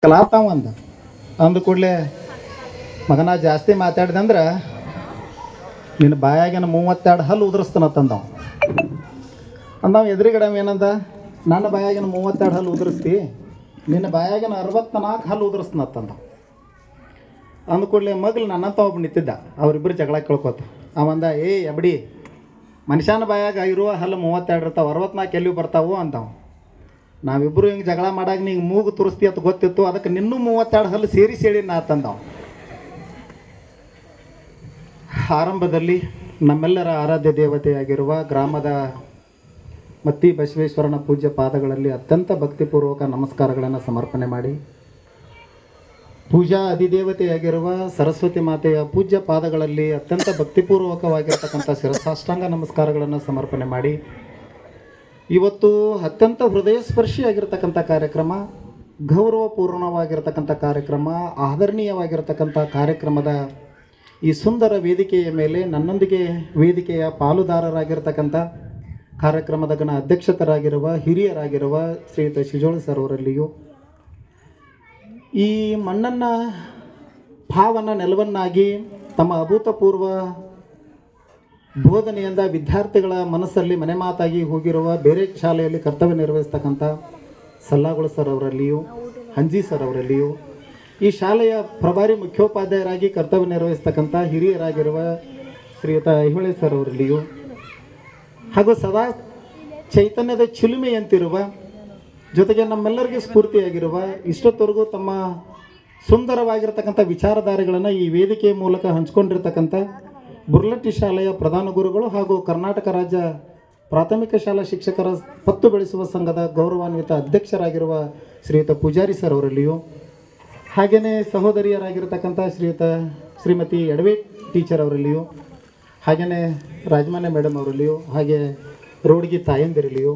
ಕಲಾತಾವ ಅಂದ ಕೂಡಲೇ ಮಗನ ಜಾಸ್ತಿ ಮಾತಾಡ್ದಂದ್ರೆ ನಿನ್ನ ಬಾಯಾಗಿನ 32 ಹಲ್ಲು ಉದುರಿಸ್ತಾನತ್ತಂದವ. ಅಂದವ ಎದುರುಗಡೆ ಏನಂದ, ನನ್ನ ಬಾಯಾಗಿನ 32 ಹಲ್ಲು ಉದುರಿಸ್ತಿ, ನಿನ್ನ ಬಾಯಾಗಿನ 64 ಹಲ್ಲು ಉದುರಿಸ್ತಾನತ್ತಂದ. ಅಂದ ಕೂಡಲೇ ಮಗ್ಲು ನನ್ನಂತ ಒಬ್ಬ ನಿಂತಿದ್ದ, ಅವರಿಬ್ಬರು ಜಗಳ ಕೇಳ್ಕೊತ. ಅವಂದ, ಎಬಡಿ ಮನುಷ್ಯನ ಬಾಯಾಗ ಇರುವ ಹಲ್ಲು 32 ಇರ್ತಾವೆ, 64 ಎಲ್ಲಿ ಬರ್ತಾವು ಅಂದವ. ನಾವಿಬ್ಬರು ಹಿಂಗೆ ಜಗಳ ಮಾಡಾಗ ನೀನು ಮೂಗು ತುರಿಸ್ತಿ ಅಂತ ಗೊತ್ತಿತ್ತು, ಅದಕ್ಕೆ ನಿನ್ನೂ 32 ಹಲ್ಲು ಸೇರಿ ನಾ ತಂದವ. ಆರಂಭದಲ್ಲಿ ನಮ್ಮೆಲ್ಲರ ಆರಾಧ್ಯ ದೇವತೆಯಾಗಿರುವ ಗ್ರಾಮದ ಮತ್ತಿ ಬಸವೇಶ್ವರನ ಪೂಜ್ಯ ಪಾದಗಳಲ್ಲಿ ಅತ್ಯಂತ ಭಕ್ತಿಪೂರ್ವಕ ನಮಸ್ಕಾರಗಳನ್ನು ಸಮರ್ಪಣೆ ಮಾಡಿ, ಪೂಜಾ ಅಧಿದೇವತೆಯಾಗಿರುವ ಸರಸ್ವತಿ ಮಾತೆಯ ಪೂಜ್ಯ ಪಾದಗಳಲ್ಲಿ ಅತ್ಯಂತ ಭಕ್ತಿಪೂರ್ವಕವಾಗಿರ್ತಕ್ಕಂಥ ಶಿರಸಾಷ್ಟಾಂಗ ನಮಸ್ಕಾರಗಳನ್ನು ಸಮರ್ಪಣೆ ಮಾಡಿ, ಇವತ್ತು ಅತ್ಯಂತ ಹೃದಯ ಸ್ಪರ್ಶಿಯಾಗಿರ್ತಕ್ಕಂಥ ಕಾರ್ಯಕ್ರಮ, ಗೌರವಪೂರ್ಣವಾಗಿರ್ತಕ್ಕಂಥ ಕಾರ್ಯಕ್ರಮ, ಆದರಣೀಯವಾಗಿರ್ತಕ್ಕಂಥ ಕಾರ್ಯಕ್ರಮದ ಈ ಸುಂದರ ವೇದಿಕೆಯ ಮೇಲೆ ನನ್ನೊಂದಿಗೆ ವೇದಿಕೆಯ ಪಾಲುದಾರರಾಗಿರ್ತಕ್ಕಂಥ ಕಾರ್ಯಕ್ರಮದ ಗಣ ಅಧ್ಯಕ್ಷತರಾಗಿರುವ ಹಿರಿಯರಾಗಿರುವ ಶ್ರೀಯುತ ಶಿಜೋಳ ಸರ್ ಅವರಲ್ಲಿಯೂ, ಈ ಮಣ್ಣನ್ನು ಭಾವನ ನೆಲವನ್ನಾಗಿ ತಮ್ಮ ಅಭೂತಪೂರ್ವ ಬೋಧನೆಯಿಂದ ವಿದ್ಯಾರ್ಥಿಗಳ ಮನಸ್ಸಲ್ಲಿ ಮನೆ ಮಾತಾಗಿ ಹೋಗಿರುವ ಬೇರೆ ಶಾಲೆಯಲ್ಲಿ ಕರ್ತವ್ಯ ನಿರ್ವಹಿಸ್ತಕ್ಕಂಥ ಸಲ್ಲಾಗುಳ ಸರ್ ಅವರಲ್ಲಿಯೂ, ಹಂಜಿ ಸರ್ ಅವರಲ್ಲಿಯೂ, ಈ ಶಾಲೆಯ ಪ್ರಭಾರಿ ಮುಖ್ಯೋಪಾಧ್ಯಾಯರಾಗಿ ಕರ್ತವ್ಯ ನಿರ್ವಹಿಸ್ತಕ್ಕಂಥ ಹಿರಿಯರಾಗಿರುವ ಶ್ರೀಯುತ ಐಹೊಳೆ ಸರ್ ಅವರಲ್ಲಿಯೂ, ಹಾಗೂ ಸದಾ ಚೈತನ್ಯದ ಚಿಲುಮೆಯಂತಿರುವ, ಜೊತೆಗೆ ನಮ್ಮೆಲ್ಲರಿಗೆ ಸ್ಫೂರ್ತಿಯಾಗಿರುವ, ಇಷ್ಟೊತ್ತವರೆಗೂ ತಮ್ಮ ಸುಂದರವಾಗಿರ್ತಕ್ಕಂಥ ವಿಚಾರಧಾರೆಗಳನ್ನು ಈ ವೇದಿಕೆಯ ಮೂಲಕ ಹಂಚ್ಕೊಂಡಿರ್ತಕ್ಕಂಥ ಬುರ್ಲಟ್ಟಿ ಶಾಲೆಯ ಪ್ರಧಾನ ಗುರುಗಳು ಹಾಗೂ ಕರ್ನಾಟಕ ರಾಜ್ಯ ಪ್ರಾಥಮಿಕ ಶಾಲಾ ಶಿಕ್ಷಕರ ಪತ್ತು ಬೆಳೆಸುವ ಸಂಘದ ಗೌರವಾನ್ವಿತ ಅಧ್ಯಕ್ಷರಾಗಿರುವ ಶ್ರೀಯುತ ಪೂಜಾರಿ ಸರ್ ಅವರಲ್ಲಿಯೂ, ಹಾಗೆಯೇ ಸಹೋದರಿಯರಾಗಿರ್ತಕ್ಕಂಥ ಶ್ರೀಮತಿ ಎಡವೆ ಟೀಚರ್ ಅವರಲ್ಲಿಯೂ, ಹಾಗೆಯೇ ರಾಜಮಾನ್ಯ ಮೇಡಮ್ ಅವರಲ್ಲಿಯೂ, ಹಾಗೆ ರೋಡ್ಗಿ ತಾಯಂದಿರಲ್ಲಿಯೂ,